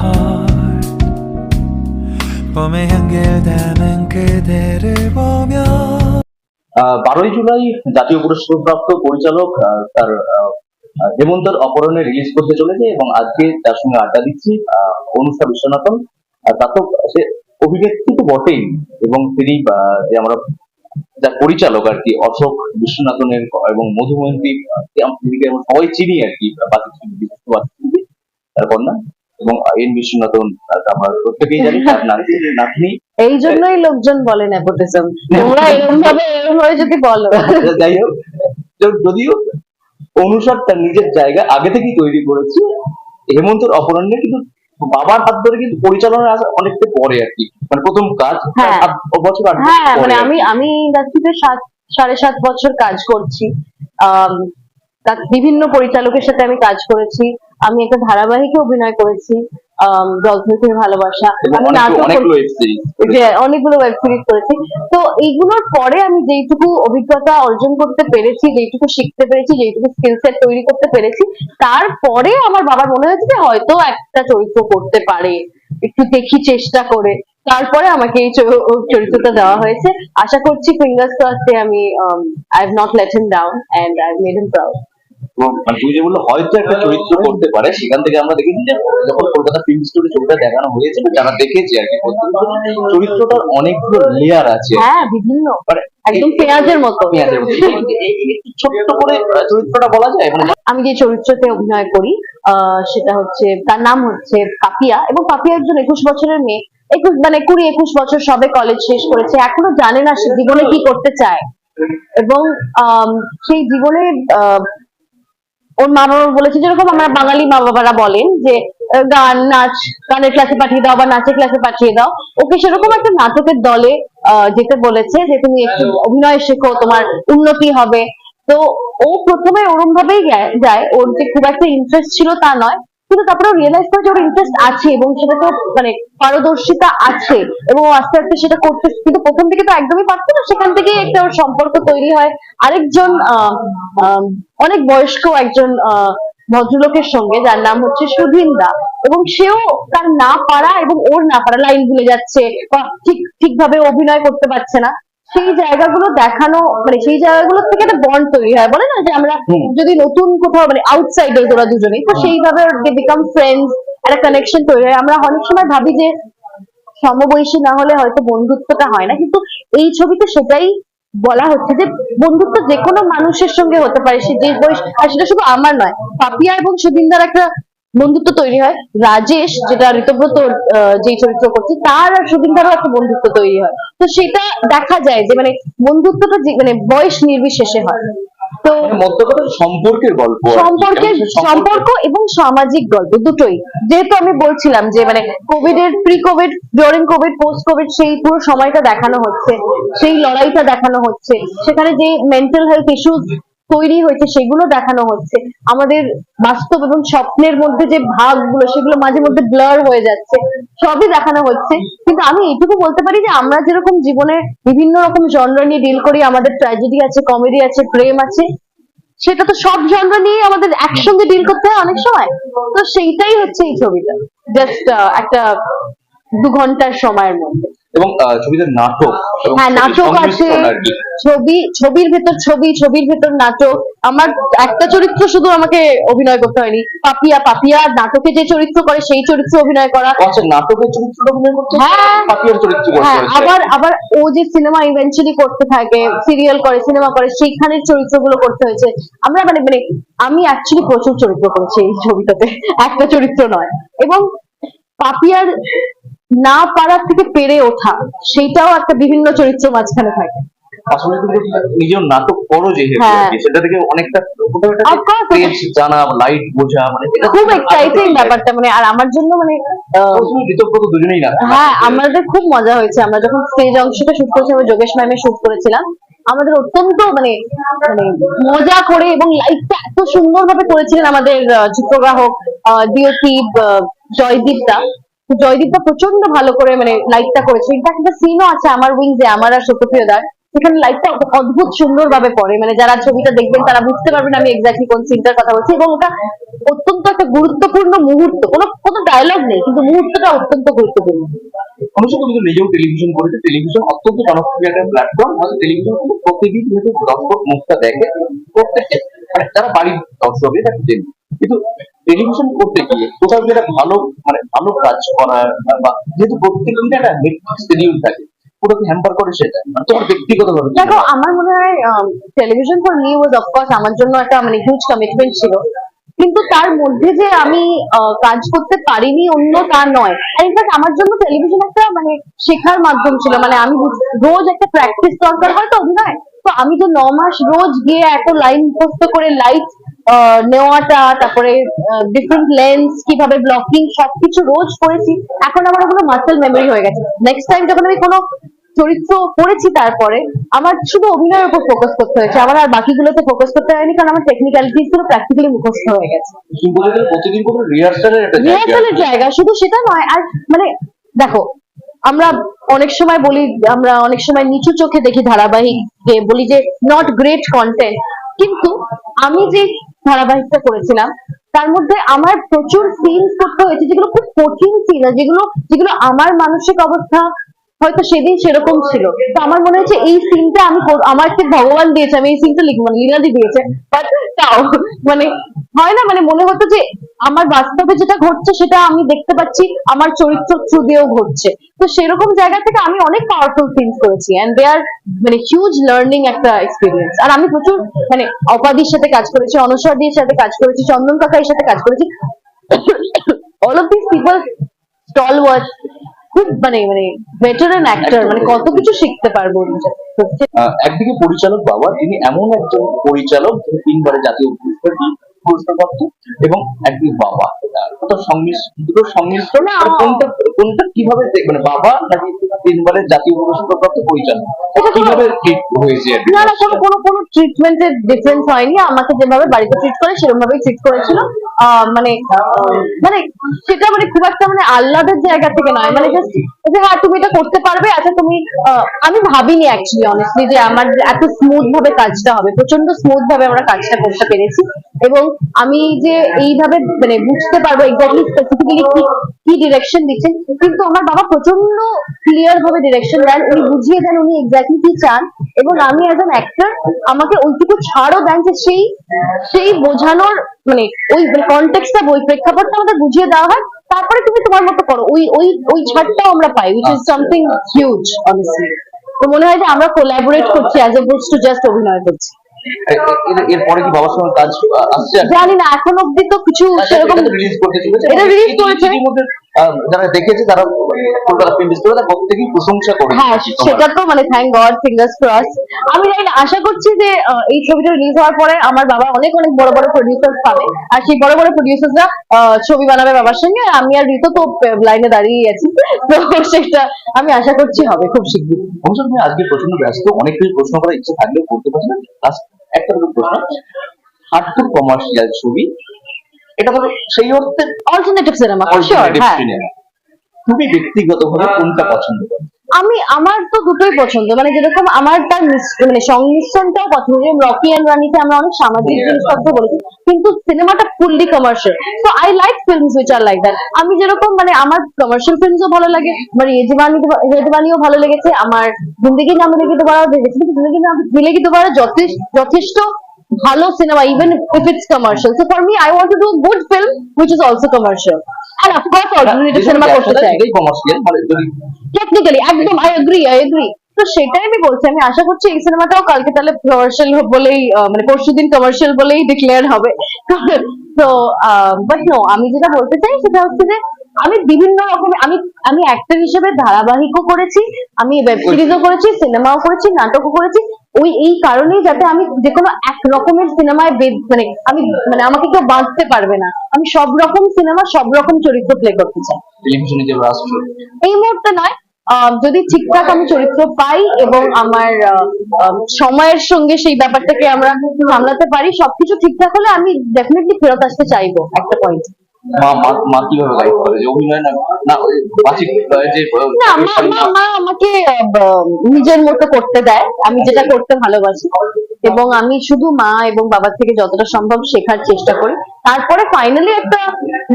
heart 봄에 연결되는 그대를 보며 12ই July জাতীয় পুরস্কারপ্রাপ্ত পরিচালক তার হেমন্তর অপহরণে রিলিজ করতে চলেছে এবং আজকে তার সঙ্গে আড্ডা দিচ্ছি অনুষ্কা বিশ্বনাথন। তার তো সে অভিনেত্রী তো বটেই এবং তিনি যে আমরা যার পরিচালক আর কি অশোক বিশ্বনাথনের এবং মধুমন্তী তিনিকে আমরা সবাই চিনি আর কি বিশিষ্ট বাচিক তার কন্যা এবং এন বিশ্বনাথন আমরা প্রত্যেকেই জানি তার নাতনি। এই জন্যই লোকজন বলে নেপোটিজম। তোমরা এরকম ভাবে যদি বলো, যাই হোক, যদিও অনুসার তার নিজের জায়গা আগে থেকেই তৈরি করেছে, হেমন্তর অপহরণে কিন্তু বাবার হাত ধরে কিন্তু পরিচালনা আসা অনেকটা পরে আর কি, মানে প্রথম কাজ 7 বছর আগে। হ্যাঁ, মানে আমি ইন্ডাস্ট্রিতে 7.5 বছর কাজ করছি। বিভিন্ন পরিচালকের সাথে আমি কাজ করেছি। আমি একটা ধারাবাহিকে অভিনয় করেছি, জলথই ভালোবাসা। আমি নাটক অনেকগুলো ওয়েব সিরিজ করেছি। তো এইগুলোর পরে আমি যেইটুকু অভিজ্ঞতা অর্জন করতে পেরেছি, যেইটুকু শিখতে পেরেছি, যেইটুকু স্কিল সেট তৈরি করতে পেরেছি, তারপরে আমার বাবার মনে হয়েছে যে হয়তো একটা চরিত্র করতে পারে, একটু দেখি চেষ্টা করে। তারপরে আমাকে এই চরিত্রটা দেওয়া হয়েছে। আশা করছি ফিঙ্গার্স ক্রসড আমি I have not let him down and I have made him proud. মানে তুই যে বললো হয়তো একটা চরিত্র করতে পারে, সেখান থেকে আমরা দেখেছি যে যখন কলকাতা ফিল্ম স্টোরি ছবিটা দেখানো হয়েছে, যারা দেখেছি আর কি, চরিত্রটার অনেকগুলো লেয়ার আছে। হ্যাঁ, বিভিন্ন, একদম পেঁয়াজের মতো। ছোট্ট করে চরিত্রটা বলা যায়? আমি যে চরিত্রতে অভিনয় করি সেটা হচ্ছে, তার নাম হচ্ছে পাপিয়া, এবং পাপিয়া একজন 21 বছরের মেয়ে। 20-21 বছর সবে কলেজ শেষ করেছে, এখনো জানে না সে জীবনে কি করতে চায়। এবং সেই জীবনে ওর মা বাবা বলেছে, যেরকম আমরা বাঙালি মা বাবারা বলেন যে গানের ক্লাসে পাঠিয়ে দাও বা নাচের ক্লাসে পাঠিয়ে দাও, ওকে সেরকম একটা নাটকের দলে যেতে বলেছে যে তুমি একটু অভিনয় শেখো, তোমার উন্নতি হবে। তো ও প্রথমে ওরম ভাবেই যায়, ওর যে খুব একটা ইন্টারেস্ট ছিল তা নয়, কিন্তু তারপরে রিয়েলাইজ করে যে ওর ইন্টারেস্ট আছে এবং সেটা তো মানে পারদর্শিতা আছে, এবং ও আস্তে আস্তে সেটা করতে, কিন্তু প্রথম থেকে তো একদমই পারতো না। সেখান থেকে একটা ওর সম্পর্ক তৈরি হয় আরেকজন অনেক বয়স্ক একজন ভদ্রলোকের সঙ্গে, যার নাম হচ্ছে সুধীন দা, এবং সেও তার না পারা এবং ওর না পারা, লাইন ভুলে যাচ্ছে বা ঠিকভাবে অভিনয় করতে পারছে না, সেই জায়গাগুলো দেখানো, মানে সেই জায়গাগুলো থেকে একটা বন্ড তৈরি হয়। বলে না যে আমরা যদি নতুন কোথাও, মানে আউটসাইডার ওরা দুজনেই, তো সেইভাবে দে বিকাম ফ্রেন্ডস, একটা কানেকশন তৈরি হয়। আমরা অনেক সময় ভাবি যে সমবয়সী না হলে হয়তো বন্ধুত্বটা হয় না, কিন্তু এই ছবিতে সেটাই বলা হচ্ছে যে বন্ধুত্ব যে কোনো মানুষের সঙ্গে হতে পারে, সে যে বয়স, আর সেটা শুধু আমার নয়, পাপিয়া এবং সুদিনদার একটা বন্ধুত্ব তৈরি হয়। রাজেশ, যেটা ঋতব্রত যে চরিত্র করছে, তার আর সুদিনদারও একটা বন্ধুত্ব তৈরি হয়। তো সেটা দেখা যায় যে মানে বন্ধুত্বটা মানে বয়স নির্বিশেষে হয়। তো সম্পর্কের গল্প, সম্পর্ক এবং সামাজিক গল্প দুটোই। যেহেতু আমি বলছিলাম যে মানে কোভিডের, pre Covid, during Covid, post Covid, সেই পুরো সময়টা দেখানো হচ্ছে, সেই লড়াইটা দেখানো হচ্ছে, সেখানে যে মেন্টাল হেলথ ইস্যুস তৈরি হয়েছে সেগুলো দেখানো হচ্ছে, আমাদের বাস্তব এবং স্বপ্নের মধ্যে যে ভাগগুলো সেগুলো মাঝে মধ্যে ব্লার হয়ে যাচ্ছে, সবই দেখানো হচ্ছে। কিন্তু আমি এইটুকু বলতে পারি যে আমরা যেরকম জীবনে বিভিন্ন রকম জনরা নিয়ে ডিল করি, আমাদের ট্র্যাজেডি আছে, কমেডি আছে, প্রেম আছে, সেটা তো সব জনরা নিয়ে আমাদের একসঙ্গে ডিল করতে হয় অনেক সময়। তো সেইটাই হচ্ছে এই ছবিটা, জাস্ট একটা 2 ঘন্টার সময়ের মধ্যে। এবং ছবিতে নাটক, হ্যাঁ নাটক আছে, ছবির ভেতর নাটক। আমার একটা চরিত্র শুধু আমাকে অভিনয় করতে হয়নি, পাপিয়া নাটকে যে চরিত্র করে সেই চরিত্র অভিনয় করা। আচ্ছা, নাটকের চরিত্র অভিনয় করতে, হ্যাঁ পাপিয়ার চরিত্র করতে, হ্যাঁ, আবার ও যে সিনেমা ইভেন্চুয়ালি করতে থাকে, সিরিয়াল করে, সিনেমা করে, সেইখানের চরিত্রগুলো করতে হয়েছে। আমরা মানে আমি অ্যাকচুয়ালি প্রচুর চরিত্র করেছি এই ছবিটাতে, একটা চরিত্র নয়। এবং পাপিয়ার না পারার থেকে পেরে ওঠা, সেইটাও একটা বিভিন্ন চরিত্র মাঝখানে থাকে। আসলে তুমি নিজের নাটক করো যেহেতু, সেটা থেকে অনেকটা জানা, লাইট বোঝা, মানে খুব এক্সাইটিং ব্যাপারটা। মানে আর আমার জন্য মানে ঋতব্রত দুজনেই না, হ্যাঁ আমাদের খুব মজা হয়েছে। আমরা যখন স্টেজ অংশটা শুট করেছি, আমরা যোগেশ ম্যামের শুট করেছিলাম, আমাদের অত্যন্ত মানে মজা করে, এবং লাইটটা এত সুন্দর ভাবে করেছিলেন আমাদের চিত্রগ্রাহক ডিওপি জয়দীপদা প্রচন্ড ভালো করে মানে লাইটটা করেছে। ইনফ্যাক্ট একটা সিনও আছে আমার উইংসে, আমার আর সত্যপ্রিয়দার, সেখানে লাইটটা অদ্ভুত সুন্দর ভাবে পড়ে, মানে যারা ছবিটা দেখবেন তারা বুঝতে পারবেন আমি এক্স্যাক্টলি কোন সিনটার কথা বলছি। এবং ওটা অত্যন্ত একটা গুরুত্বপূর্ণ মুহূর্ত, কোনো কোনো ডায়লগ নেই কিন্তু মুহূর্তটা অত্যন্ত গুরুত্বপূর্ণ। অনুষ্কা কিন্তু নিজেও টেলিভিশন করেছে, টেলিভিশন অত্যন্ত জনপ্রিয় একটা প্ল্যাটফর্ম, টেলিভিশন কিন্তু প্রতিদিন যেহেতু দর্শক মুখটা দেখে, প্রত্যেককে মানে যারা বাড়ির দর্শক এটা জানে। কিন্তু টেলিভিশন করতে গিয়ে কোথাও যেটা ভালো মানে ভালো কাজ করার বা যেহেতু প্রত্যেক দিন একটা শিডিউল থাকে, পুরোকে হ্যাম্পার করে সেটা মানে তোমার ব্যক্তিগত ভাবে দেখো আমার মনে হয় television for me was of course আমার জন্য একটা মানে হিউজ কমিটমেন্ট ছিল, কিন্তু তার মধ্যে যে আমি কাজ করতে পারিনি অন্য তা নয়। ইনফ্যাক্ট আমার জন্য টেলিভিশন একটা মানে শেখার মাধ্যম ছিল, মানে আমি রোজ একটা প্র্যাকটিস দরকার হয় তো অভিনয়, তো আমি তো 9 মাস রোজ গিয়ে এত লাইন মুখস্থ করে লাইট নেওয়াটা, তারপরে ডিফারেন্ট লেন্স কিভাবে ব্লকিং সবকিছু রোজ করেছি, এখন আমার ওগুলো মাসেল মেমোরি হয়ে গেছে। নেক্সট টাইম যখন আমি কোনো চরিত্র করেছি তারপরে আমার শুধু অভিনয়ের উপর ফোকাস করতে হয়েছে, আমার আর বাকিগুলোতে ফোকাস করতে হয়নি, কারণ আমার টেকনিক্যালিটিস গুলো প্র্যাকটিক্যালি মুখস্থ হয়ে গেছে। তুমি বলে গেলে প্রতিদিন কোনো রিহার্সালের একটা রিহার্সালের জায়গা শুধু সেটা নয়, আর মানে দেখো আমরা অনেক সময় বলি, আমরা অনেক সময় নিচু চোখে দেখি ধারাবাহিককে, বলি যে নট গ্রেট কন্টেন্ট, কিন্তু আমি যে ধারাবাহিকটা করেছিলাম তার মধ্যে আমার প্রচুর সিনস করতে হয়েছে যেগুলো খুব কঠিন ছিল, যেগুলো যেগুলো আমার মানসিক অবস্থা হয়তো সেদিন সেরকম ছিল। তো আমার মনে হচ্ছে এই সিনটা আমি আমাকে ভগবান দিয়েছে, আমি এই সিনটা লিখবো, লীনাদি দিয়েছে, বাট তাও মানে হয় না, মানে মনে হতো যে আমার বাস্তবে যেটা ঘটছে সেটা আমি দেখতে পাচ্ছি আমার চরিত্র থ্রু দিয়েও ঘটছে। তো সেরকম জায়গা থেকে আমি অনেক পাওয়ারফুল সিনস করেছি, এন্ড দে আর মানে হিউজ লার্নিং একটা এক্সপিরিয়েন্স। আর আমি প্রচুর মানে অপাদির সাথে কাজ করেছি, অনস্বরদির সাথে কাজ করেছি, চন্দন কাকার সাথে কাজ করেছি। All of this people stalwart, খুব মানে মানে ভেটারান অ্যাক্টর, মানে কত কিছু শিখতে পারবো। একদিকে পরিচালক বাবা, তিনি এমন একজন পরিচালক যিনি 3 বারে জাতীয় পুরস্কার প্রাপ্ত, এবং একদিকে বাবা, দুটো সংমিশ্রণ না। আর কোনটা কোনটা কিভাবে মানে বাবা নাকি 3 বারের জাতীয় পুরস্কার প্রাপ্ত পরিচালক এটা কিভাবে ঠিক হয়েছে আর কি? না না, কোনো কোনো কোনো ট্রিটমেন্টের ডিফারেন্স হয়নি, আমাকে যেভাবে বাড়িতে ট্রিট করে সেরকম ভাবেই ট্রিট করেছিল। মানে মানে সেটা মানে খুব একটা মানে আহ্লাদের জায়গা থেকে নয়, মানে জাস্ট যে হ্যাঁ তুমি এটা করতে পারবে, আচ্ছা তুমি আমি ভাবিনি অ্যাকচুয়ালি অনেস্টলি যে আমার এত স্মুথ ভাবে কাজটা হবে, প্রচন্ড স্মুথ ভাবে আমরা কাজটা করতে পেরেছি, এবং আমি যে এইভাবে মানে বুঝতে পারবো এক্স্যাক্টলি স্পেসিফিক্যালি কি কি ডিরেকশন দিচ্ছেন। কিন্তু আমার বাবা প্রচন্ড ক্লিয়ার ভাবে ডিরেকশন দেন, উনি বুঝিয়ে দেন উনি এক্স্যাক্টলি কি চান, এবং আমি অ্যাজ অ্যান অ্যাক্টর আমাকে ওইটুকু ছাড়ও দেন যে সেই সেই বোঝানোর মানে ওই কনটেক্সটটা ওই প্রেক্ষাপটটা আমাদের বুঝিয়ে দেওয়া হয়, তারপরে তুমি তোমার মতো করো, ওই ওই ওই ছাড়টাও আমরা পাই, which is something huge honestly. তো মনে হয় যে আমরা কোলাবোরেট করছি অ্যাজ অপোজ টু জাস্ট অভিনয় করছি। এরপরে কি বাবার সঙ্গে কাজ আসছে আর কি? জানি না, এখন অব্দি তো কিছু সেরকম। রিলিজ করতে চলেছে, এটা রিলিজ করেছে। ইতিমধ্যে যারা দেখেছে তারা কলকাতা ফিল্ম ফেস্টিভ্যালে তার প্রত্যেকেই প্রশংসা করেছে। হ্যাঁ সেটা তো মানে থ্যাংক গড, ফিঙ্গার্স ক্রস। আমি জানি না, আশা করছি যে এই ছবিটা রিলিজ হওয়ার পরে আমার বাবা অনেক অনেক বড় বড় প্রডিউসার পাবে, আর সেই বড় বড় প্রডিউসাররা ছবি বানাবে বাবার সঙ্গে, আমি আর ঋতু তো লাইনে দাঁড়িয়ে আছি, তো সেটা আমি আশা করছি হবে খুব শীঘ্রই। অবশ্য তুমি আজকে প্রচন্ড ব্যস্ত, অনেক কিছু প্রশ্ন করার ইচ্ছা থাকলেও করতে পারছি না। লাস্ট একটা দুটো প্রশ্ন, হার্ডকোর কমার্শিয়াল ছবি, এটা ধরো সেই অর্থে অল্টারনেটিভ সিনেমা শিওর। alternative হ্যাঁ cinema। তুমি ব্যক্তিগতভাবে কোনটা পছন্দ করো? আমার তো দুটোই পছন্দ, মানে যেরকম আমার তার মানে সংমিশ্রণটাও পছন্দ, যেরকম রকি অ্যান্ড রানিতে আমরা অনেক সামাজিক জিনিসপত্র বলেছি, কিন্তু সিনেমাটা fully commercial. So I like films which are like that. আমি যেরকম মানে আমার কমার্শিয়াল ফিল্মসও ভালো লাগে, আমার রেজওয়ানিও ভালো লেগেছে, আমার জিন্দেগি না মিলেগি দোবারা দেখেছি, কিন্তু জিন্দেগি না মিলেগি দোবারা যথেষ্ট ভালো cinema, even if it's commercial. So for me, I want to do a good film which is also commercial, and of course alternative cinema করতে চাই। এটাই কমার্শিয়াল, মানে যদি টেকনিক্যালি একদম আই এগ্রি। তো সেটাই আমি বলছি, আমি আশা করছি এই সিনেমাটাও কালকে তাহলে কমার্শিয়াল বলেই মানে পরশুদিন কমার্শিয়াল বলেই ডিক্লেয়ার হবে। তো বাট নো, আমি যেটা বলতে চাই সেটা হচ্ছে যে আমি বিভিন্ন রকমের আমি অ্যাক্টর হিসেবে ধারাবাহিকও করেছি, আমি ওয়েব সিরিজও করেছি, সিনেমাও করেছি, নাটকও করেছি, ওই এই কারণেই যাতে আমি যে কোনো এক রকমের সিনেমায় মানে আমি মানে আমাকে কেউ বাঁধতে পারবে না, আমি সব রকম সিনেমা সব রকম চরিত্র প্লে করতে চাই। টেলিভিশনে যে রাষ্ট্র এই মুহূর্তে নয়, যদি ঠিকঠাক আমি চরিত্র পাই এবং আমার সময়ের সঙ্গে সেই ব্যাপারটাকে আমরা সামলাতে পারি, সবকিছু ঠিকঠাক হলে আমি ডেফিনেটলি ফেরত আসতে চাইবো একটা পয়েন্ট। মা কিভাবে গাইড করে, যে অভিনয় না না ওই বাচিক যে না, মা আমাকে নিজের মতো করতে দেয়, আমি যেটা করতে ভালোবাসি। এবং আমি শুধু মা এবং বাবার থেকে যতটা সম্ভব শেখার চেষ্টা করি, তারপরে ফাইনালি একটা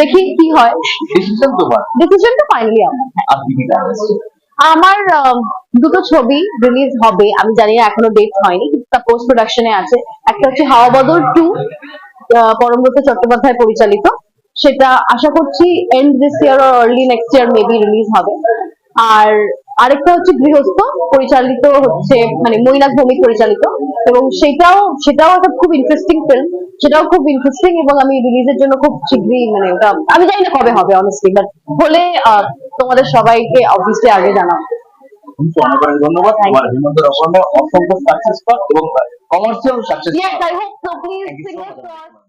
দেখি কি হয়। ডিসিশন তোমার, ডিসিশনটা ফাইনালি আমার। আর কি কি কাজ আছে? আমার দুটো ছবি রিলিজ হবে, আমি জানি না এখনো ডেট হয়নি, তা পোস্ট প্রোডাকশনে আছে। একটা হচ্ছে হাওয়া বদল 2, পরমব্রত চট্টোপাধ্যায় পরিচালিত, সেটা আশা করছি এন্ড দিস ইয়ার ও early next year maybe release হবে। আর আরেকটা হচ্ছে গৃহস্থ, পরিচালিত হচ্ছে মানে মৈনাক ভৌমিক পরিচালিত, এবং সেটাও একটা খুব ইন্টারেস্টিং ফিল্ম, সেটাও খুব ইন্টারেস্টিং, এবং আমি রিলিজের জন্য খুব শীঘ্রই মানে ওটা আমি জানি না কবে হবে অনেস্টলি, বাট হলে তোমাদের সবাইকে অবভিয়াসলি আগে জানাবো। অনেক অনেক ধন্যবাদ। তোমার হেমন্তের অপর্ণা অসংখ্য সাকসেস পাক এবং commercial success Yes, I hope so. Please sing it for us.